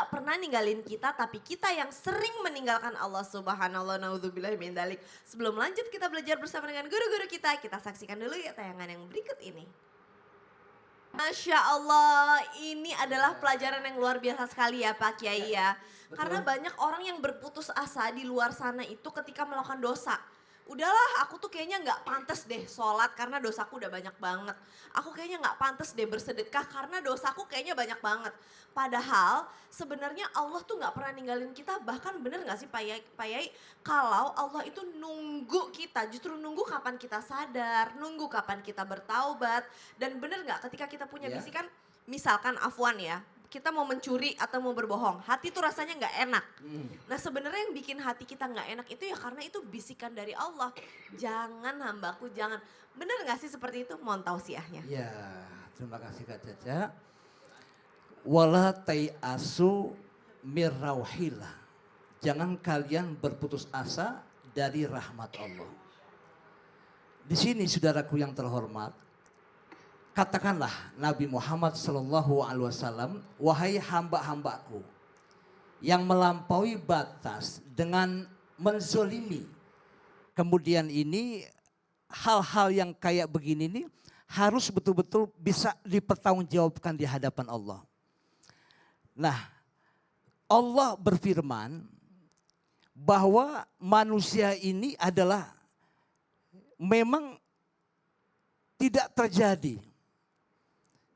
nggak pernah ninggalin kita, tapi kita yang sering meninggalkan Allah Subhanallah. Naudzubillah min dzalik. Sebelum lanjut kita belajar bersama dengan guru-guru kita saksikan dulu ya tayangan yang berikut ini. Masya Allah, ini adalah pelajaran yang luar biasa sekali ya Pak Kiai ya. Karena banyak orang yang berputus asa di luar sana itu ketika melakukan dosa. Udahlah aku tuh kayaknya nggak pantas deh sholat karena dosaku udah banyak banget. Aku kayaknya nggak pantas deh bersedekah karena dosaku kayaknya banyak banget. Padahal sebenarnya Allah tuh nggak pernah ninggalin kita, bahkan bener nggak sih Pak Yai, kalau Allah itu nunggu kita, justru nunggu kapan kita sadar, nunggu kapan kita bertaubat. Dan bener nggak ketika kita punya bisikan, misalkan afwan ya, kita mau mencuri atau mau berbohong, hati tuh rasanya nggak enak. Nah sebenarnya yang bikin hati kita nggak enak itu ya karena itu bisikan dari Allah. Jangan hambaku, jangan. Bener nggak sih seperti itu? Mohon tausiahnya. Ya, terima kasih Kak Caca. Wala tai'asu mirrauhillah. Jangan kalian berputus asa dari rahmat Allah. Di sini saudaraku yang terhormat, katakanlah Nabi Muhammad SAW, wahai hamba-hambaku yang melampaui batas dengan menzolimi. Kemudian ini hal-hal yang kayak begini nih harus betul-betul bisa dipertanggungjawabkan di hadapan Allah. Nah, Allah berfirman bahwa manusia ini adalah memang tidak terjadi.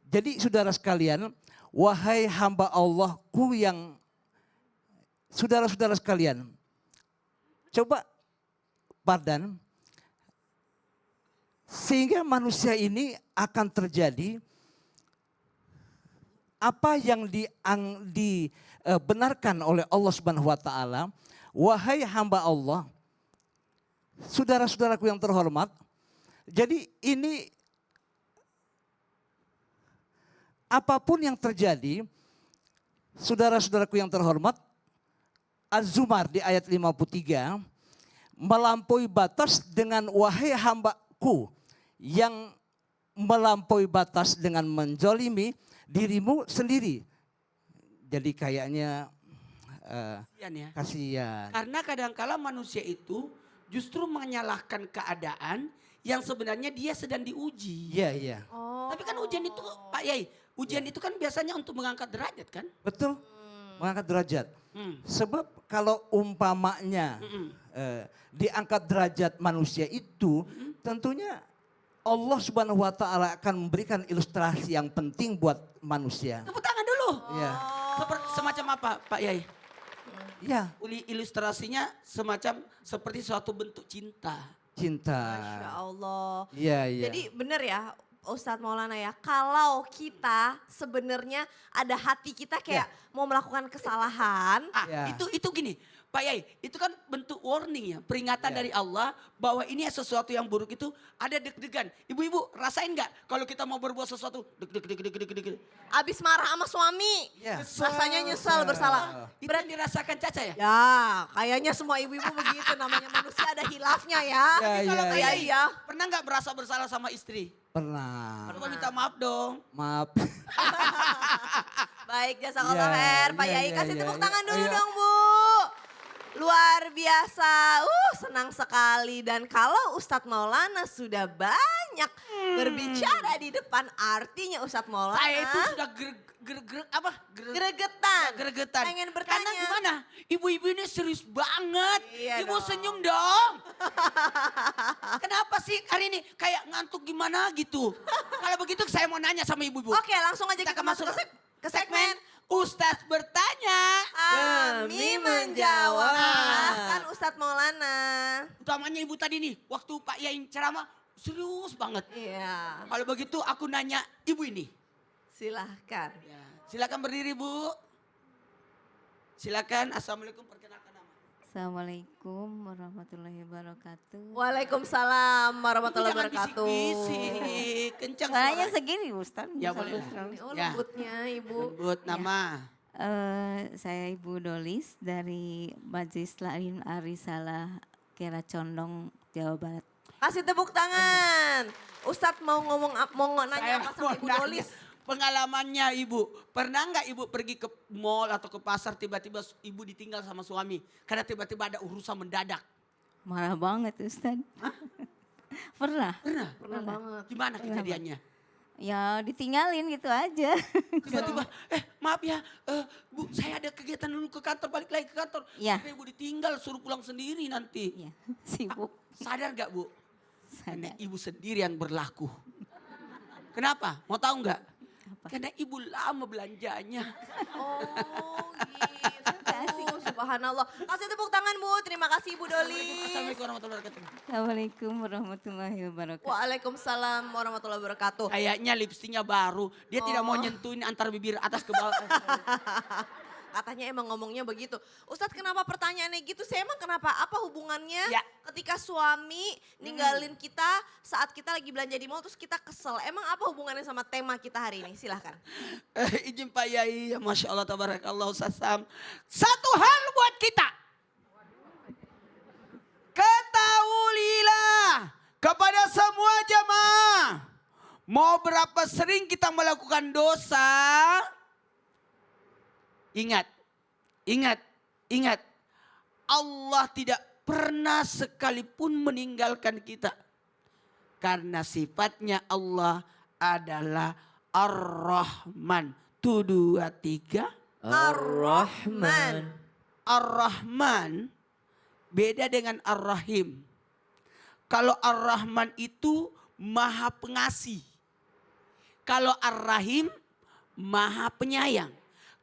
Jadi saudara sekalian, wahai hamba Allahku yang saudara-saudara sekalian, coba pardon, sehingga manusia ini akan terjadi apa yang dibenarkan oleh Allah Subhanahu wa taala, wahai hamba Allah, saudara-saudaraku yang terhormat. Jadi ini apapun yang terjadi, saudara-saudaraku yang terhormat, Az-Zumar di ayat 53, melampaui batas dengan wahai hambaku yang melampaui batas dengan menzolimi dirimu sendiri. Jadi kayaknya Kasian ya. kasihan. Karena kadangkala manusia itu justru menyalahkan keadaan yang sebenarnya dia sedang diuji. Iya, iya. Oh. Tapi kan ujian itu Pak Yai, ujian itu kan biasanya untuk mengangkat derajat kan? Betul, mengangkat derajat. Hmm. Sebab kalau umpamanya diangkat derajat manusia itu, tentunya Allah Subhanahu wa taala akan memberikan ilustrasi yang penting buat manusia. Tepuk tangan dulu. Iya. Semacam apa Pak Yai? Iya, Ilustrasinya semacam seperti suatu bentuk cinta. cinta. Masya Allah. Iya, iya. Jadi bener ya Ustadz Maulana ya, kalau kita sebenarnya ada hati kita kayak mau melakukan kesalahan. Ya. Itu gini, Pak Yai, itu kan bentuk warning ya, peringatan dari Allah bahwa ini sesuatu yang buruk itu ada deg-degan. Ibu-ibu rasain nggak kalau kita mau berbuat sesuatu deg-deg. Abis marah sama suami, Ya. rasanya nyesal bersalah. Itu yang dirasakan Caca ya? Ya, kayaknya semua ibu-ibu begitu, namanya manusia ada hilafnya ya. Ya, Tapi kalau ya, Pak Iya, Yai, iya. pernah nggak berasa bersalah sama istri? Pernah. Coba minta maaf dong. Maaf. Baik, jazakallah Ya, khair. Pak ya, Yai ya, kasih ya, tepuk ya. tangan dulu Ayo. dong Bu. Luar biasa, senang sekali. Dan kalau Ustadz Maulana sudah banyak berbicara di depan, artinya Ustadz Maulana Saya itu sudah gregetan. gregetan. Pengen Karena bertanya. gimana? Ibu-ibu ini serius banget. Iya Ibu dong. senyum dong. Kenapa sih hari ini kayak ngantuk gimana gitu? Kalau begitu saya mau nanya sama ibu-ibu. Oke, langsung aja kita akan masuk ke segmen Ustadz bertanya. Kami menjawab. Silahkan Ustadz Maulana. Utamanya ibu tadi nih, waktu Pak Yai ceramah serius banget. Iya, Kalau begitu aku nanya ibu ini. silahkan. Ya, silakan berdiri Bu. Silakan. Assalamualaikum, perkenalkan nama. Assalamualaikum warahmatullahi wabarakatuh. Waalaikumsalam warahmatullahi Jangan wabarakatuh. bisik-bisik, kencang Suaranya suara. segini Ustaz. Ya, bisa boleh. terus. Oh, Ya. lembutnya Ibu. Lembut nama. Saya Ibu Dolis dari Majelis Taklim Arisalah Kera Condong, Jawa Barat. Kasih tepuk tangan. Ustadz mau nanya Saya apa mau sama Ibu nanya, Dolis? pengalamannya ibu. Pernah nggak ibu pergi ke mall atau ke pasar tiba-tiba ibu ditinggal sama suami. Karena tiba-tiba ada urusan mendadak. Marah banget Ustaz. Pernah. Pernah? Pernah banget. Gimana kejadiannya? Ya ditinggalin gitu aja. Tiba-tiba, maaf ya Bu, saya ada kegiatan dulu ke kantor, balik lagi ke kantor. Iya. Sampai ibu ditinggal, suruh pulang sendiri nanti. Iya, sibuk. Sadar gak Bu? Karena Sadar. ibu sendiri yang berlaku. Kenapa? Mau tahu nggak? Apa? Karena ibu lama belanjanya. Oh gitu. Subhanallah. Kasih tepuk tangan Bu. Terima kasih Ibu Doli. Assalamualaikum warahmatullahi wabarakatuh. Assalamualaikum warahmatullahi wabarakatuh. Waalaikumsalam warahmatullahi wabarakatuh. Kayaknya lipstiknya baru. Dia tidak mau nyentuhin antar bibir atas ke bawah. Katanya emang ngomongnya begitu. Ustadz kenapa pertanyaannya gitu? Saya emang kenapa? Apa hubungannya Ya. ketika suami ninggalin kita saat kita lagi belanja di mall terus kita kesel. Emang apa hubungannya sama tema kita hari ini? Silahkan. Izin Pak Yai, Masya Allah, tabarakallah Ustaz Sam. Satu hal buat kita. Ketahuilah kepada semua jemaah. Mau berapa sering kita melakukan dosa. Ingat, ingat, ingat. Allah tidak pernah sekalipun meninggalkan kita. Karena sifatnya Allah adalah Ar-Rahman. 1, 2, 3. Ar-Rahman. Ar-Rahman beda dengan Ar-Rahim. Kalau Ar-Rahman itu maha pengasih. Kalau Ar-Rahim maha penyayang.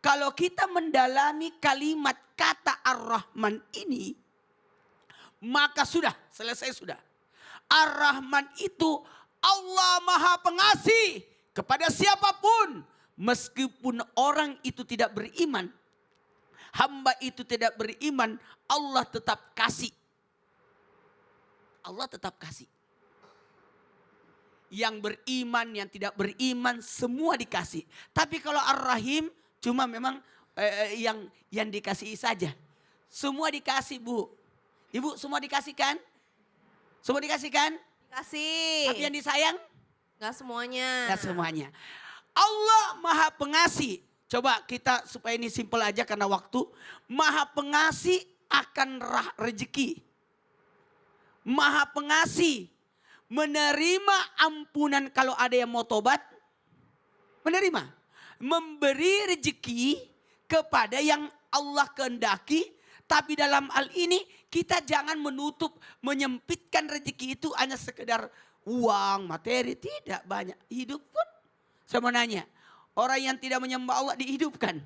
Kalau kita mendalami kalimat kata Ar-Rahman ini, maka sudah, selesai sudah. Ar-Rahman itu Allah maha pengasih kepada siapapun. Meskipun orang itu tidak beriman, hamba itu tidak beriman, Allah tetap kasih. Allah tetap kasih. Yang beriman, yang tidak beriman, semua dikasih. Tapi kalau Ar-Rahim, cuma memang yang dikasih saja. Semua dikasih Bu. Ibu semua dikasih kan? Semua dikasih kan? Kasih. Tapi yang disayang? Gak semuanya. Gak semuanya. Allah maha pengasih. Coba kita supaya ini simpel aja karena waktu. Maha pengasih akan rezeki. Maha pengasih. Menerima ampunan kalau ada yang mau tobat. Menerima. Memberi rezeki kepada yang Allah kehendaki. Tapi dalam hal ini kita jangan menutup, menyempitkan rezeki itu hanya sekedar uang, materi. Tidak banyak. Hidup pun. Saya mau nanya. Orang yang tidak menyembah Allah dihidupkan.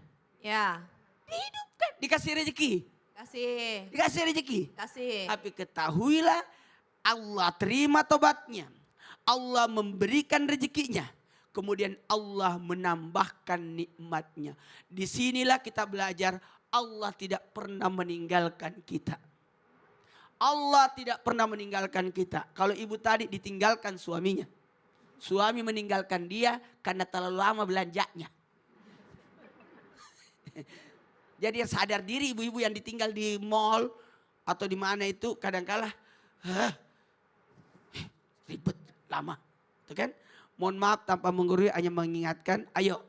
Ya. Dihidupkan. Dikasih rezeki. Kasih. Dikasih rezeki. Kasih. Tapi ketahuilah Allah terima tobatnya. Allah memberikan rezekinya. Kemudian Allah menambahkan nikmatnya. Disinilah kita belajar Allah tidak pernah meninggalkan kita. Allah tidak pernah meninggalkan kita. Kalau ibu tadi ditinggalkan suaminya. Suami meninggalkan dia karena terlalu lama belanjanya. Jadi sadar diri ibu-ibu yang ditinggal di mall atau di mana itu kadang-kala ribet lama. Itu kan? Mohon maaf tanpa menggurui hanya mengingatkan, ayo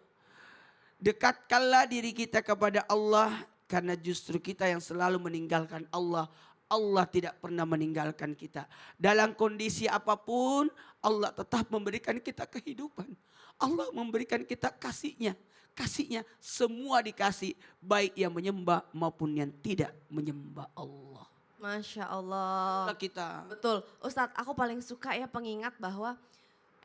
dekatkanlah diri kita kepada Allah karena justru kita yang selalu meninggalkan Allah. Allah tidak pernah meninggalkan kita. Dalam kondisi apapun Allah tetap memberikan kita kehidupan. Allah memberikan kita kasihnya. Kasihnya semua dikasih baik yang menyembah maupun yang tidak menyembah Allah. Masya Allah. Kita. Betul. Ustadz aku paling suka ya pengingat bahwa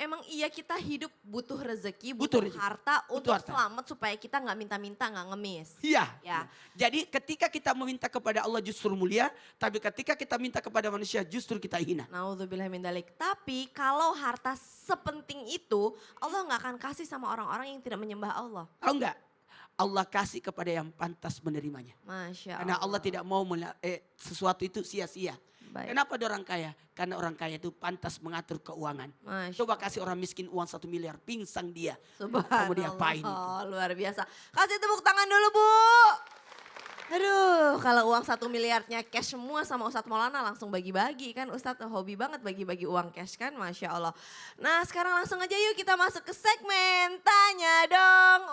emang iya kita hidup butuh rezeki, butuh Butuh rezeki. harta Butuh untuk harta. selamat supaya kita nggak minta-minta, nggak ngemis. Iya. Ya. Jadi ketika kita meminta kepada Allah justru mulia, tapi ketika kita minta kepada manusia justru kita hina. Naudzubillah min dalik. Tapi kalau harta sepenting itu, Allah nggak akan kasih sama orang-orang yang tidak menyembah Allah. Tahu enggak? Allah kasih kepada yang pantas menerimanya. Masya Karena Allah tidak mau sesuatu itu sia-sia. Baik. Kenapa ada orang kaya? Karena orang kaya itu pantas mengatur keuangan. Masya Coba kasih orang miskin uang 1 miliar, pingsan dia. Subhanallah. Mau diapain itu? Luar biasa. Kasih tepuk tangan dulu Bu. Aduh, kalau uang 1 miliarnya cash semua sama Ustadz Maulana langsung bagi-bagi kan. Ustadz hobi banget bagi-bagi uang cash kan, Masya Allah. Nah sekarang langsung aja yuk kita masuk ke segmen Tanya Dong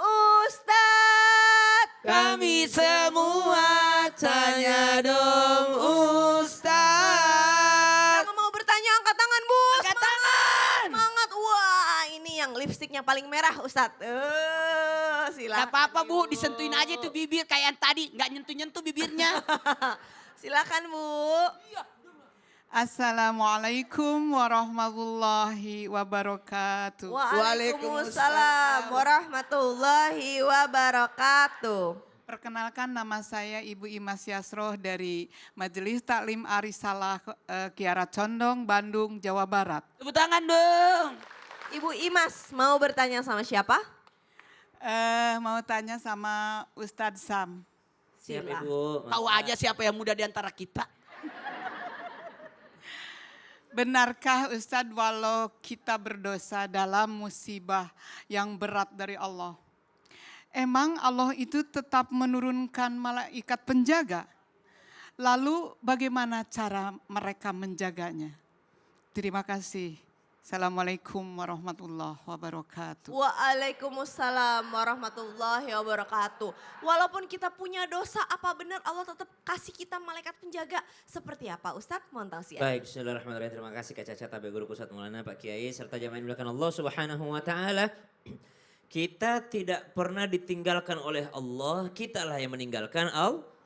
Ustadz. Kami semua tanya dong Ustaz. Yang mau bertanya angkat tangan Bu. Angkat tangan. Semangat. Wah ini yang lipstiknya paling merah Ustadz. Silakan. Gak apa-apa Bu, disentuhin aja tuh bibir kayak yang tadi. Gak nyentuh-nyentuh bibirnya. Silakan Bu. Assalamualaikum warahmatullahi wabarakatuh. Waalaikumsalam warahmatullahi wabarakatuh. Perkenalkan nama saya Ibu Imas Yasroh dari Majelis Taklim Arisalah Kiara Condong, Bandung, Jawa Barat. Tepuk tangan dong. Ibu Imas mau bertanya sama siapa? Mau tanya sama Ustadz Sam. Siap Sila. Ibu. Tahu aja siapa yang muda di antara kita. Benarkah Ustadz walau kita berdosa dalam musibah yang berat dari Allah, emang Allah itu tetap menurunkan malaikat penjaga? Lalu bagaimana cara mereka menjaganya? Terima kasih. Assalamualaikum warahmatullahi wabarakatuh. Waalaikumsalam warahmatullahi wabarakatuh. Walaupun kita punya dosa, apa benar Allah tetap kasih kita malaikat penjaga? Seperti apa Ustadz? Mohon tahu sih. Baik, bismillahirrahmanirrahim. Terima kasih Kak Caca, Tabe Guru Pusat Maulana, Pak Kiai, serta jamaah yang dimuliakan Allah Subhanahu wa taala. Kita tidak pernah ditinggalkan oleh Allah, kitalah yang meninggalkan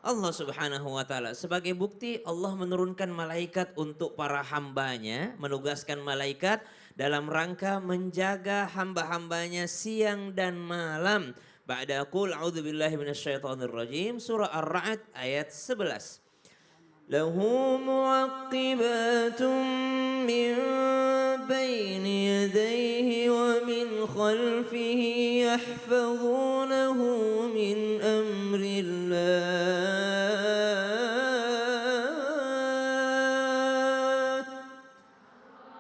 Allah Subhanahu wa taala. Sebagai bukti Allah menurunkan malaikat untuk para hambanya, menugaskan malaikat dalam rangka menjaga hamba-hambanya siang dan malam. Ba'da qul a'udzubillahi minasyaitonirrajim, surah Ar-Ra'd ayat 11. Lahu mu'aqqibatun min baini yadayhi wa min khalfihi yahfazunahu min amrillah.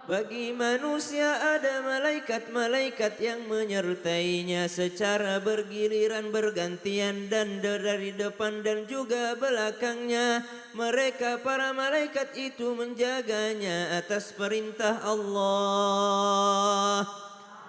Bagi manusia ada malaikat-malaikat yang menyertainya secara bergiliran bergantian dan dari depan dan juga belakangnya. Mereka para malaikat itu menjaganya atas perintah Allah.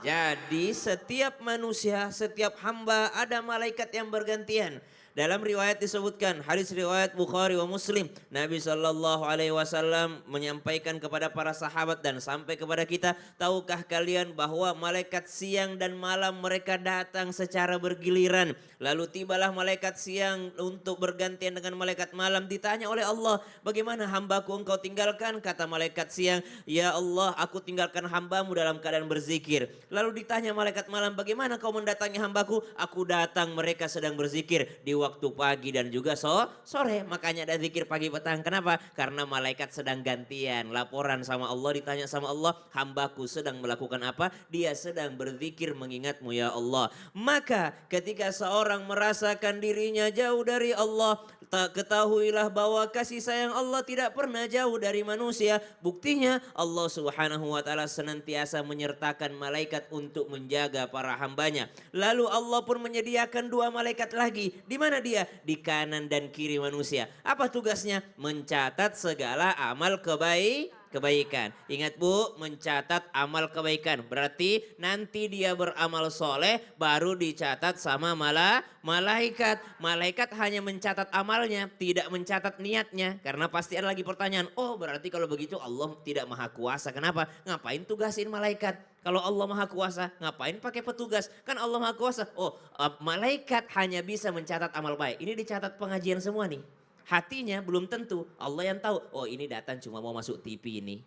Jadi setiap manusia, setiap hamba ada malaikat yang bergantian. Dalam riwayat disebutkan, hadis riwayat Bukhari wa Muslim, Nabi SAW menyampaikan kepada para sahabat dan sampai kepada kita, tahukah kalian bahwa malaikat siang dan malam mereka datang secara bergiliran. Lalu tibalah malaikat siang untuk bergantian dengan malaikat malam. Ditanya oleh Allah, bagaimana hambaku engkau tinggalkan? Kata malaikat siang, ya Allah aku tinggalkan hambamu dalam keadaan berzikir. Lalu ditanya malaikat malam, bagaimana kau mendatangi hambaku? Aku datang mereka sedang berzikir di waktu pagi dan juga sore. Makanya ada zikir pagi petang. Kenapa? Karena malaikat sedang gantian. Laporan sama Allah, ditanya sama Allah, hambaku sedang melakukan apa? Dia sedang berzikir mengingatmu ya Allah. Maka ketika seorang merasakan dirinya jauh dari Allah, ketahuilah bahwa kasih sayang Allah tidak pernah jauh dari manusia. Buktinya Allah Subhanahu wa taala senantiasa menyertakan malaikat untuk menjaga para hambanya. Lalu Allah pun menyediakan 2 malaikat lagi. Di mana dia? Di kanan dan kiri manusia. Apa tugasnya? Mencatat segala amal kebaikan. Ingat Bu, mencatat amal kebaikan. Berarti nanti dia beramal soleh baru dicatat sama malaikat. Malaikat hanya mencatat amalnya, tidak mencatat niatnya. Karena pasti ada lagi pertanyaan, oh berarti kalau begitu Allah tidak maha kuasa. Kenapa? Ngapain tugasin malaikat? Kalau Allah maha kuasa, ngapain pakai petugas? Kan Allah maha kuasa. Oh, malaikat hanya bisa mencatat amal baik. Ini dicatat pengajian semua nih. Hatinya belum tentu, Allah yang tahu. Oh ini datang cuma mau masuk TV ini.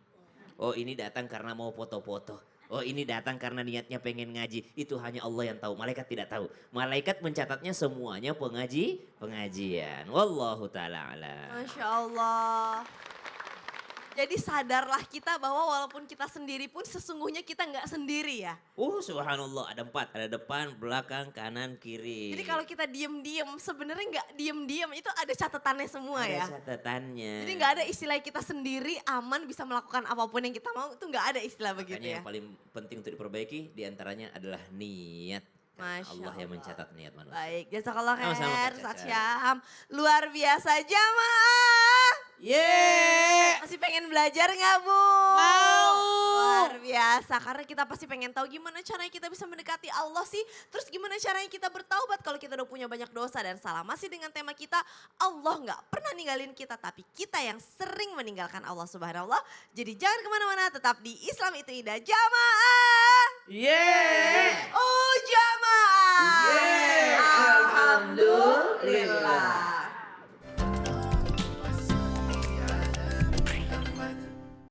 Oh ini datang karena mau foto-foto. Oh ini datang karena niatnya pengen ngaji. Itu hanya Allah yang tahu, malaikat tidak tahu. Malaikat mencatatnya semuanya pengajian. Wallahu ta'ala a'lam. Masya Allah. Jadi sadarlah kita bahwa walaupun kita sendiri pun sesungguhnya kita nggak sendiri ya. Subhanallah, ada 4, ada depan, belakang, kanan, kiri. Jadi kalau kita diem-diem sebenarnya nggak diem-diem, itu ada catatannya semua ya. Ada catatannya. Jadi nggak ada istilah kita sendiri aman bisa melakukan apapun yang kita mau, itu nggak ada istilah begitu Makanya ya. yang paling penting untuk diperbaiki diantaranya adalah niat. Karena Masya Allah yang Allah. mencatat niat manusia. Baik, jazakallah Sama-sama, khair, Kak Ustaz Caca. Syam. Luar biasa jamaah. Yeay! Masih pengen belajar nggak Bu? Mau. Luar biasa, karena kita pasti pengen tahu gimana caranya kita bisa mendekati Allah sih. Terus gimana caranya kita bertaubat kalau kita udah punya banyak dosa dan salah. Masih dengan tema kita, Allah nggak pernah ninggalin kita, tapi kita yang sering meninggalkan Allah Subhanallah. Jadi jangan kemana-mana, tetap di Islam itu Indah Jamaah. Yeay! Oh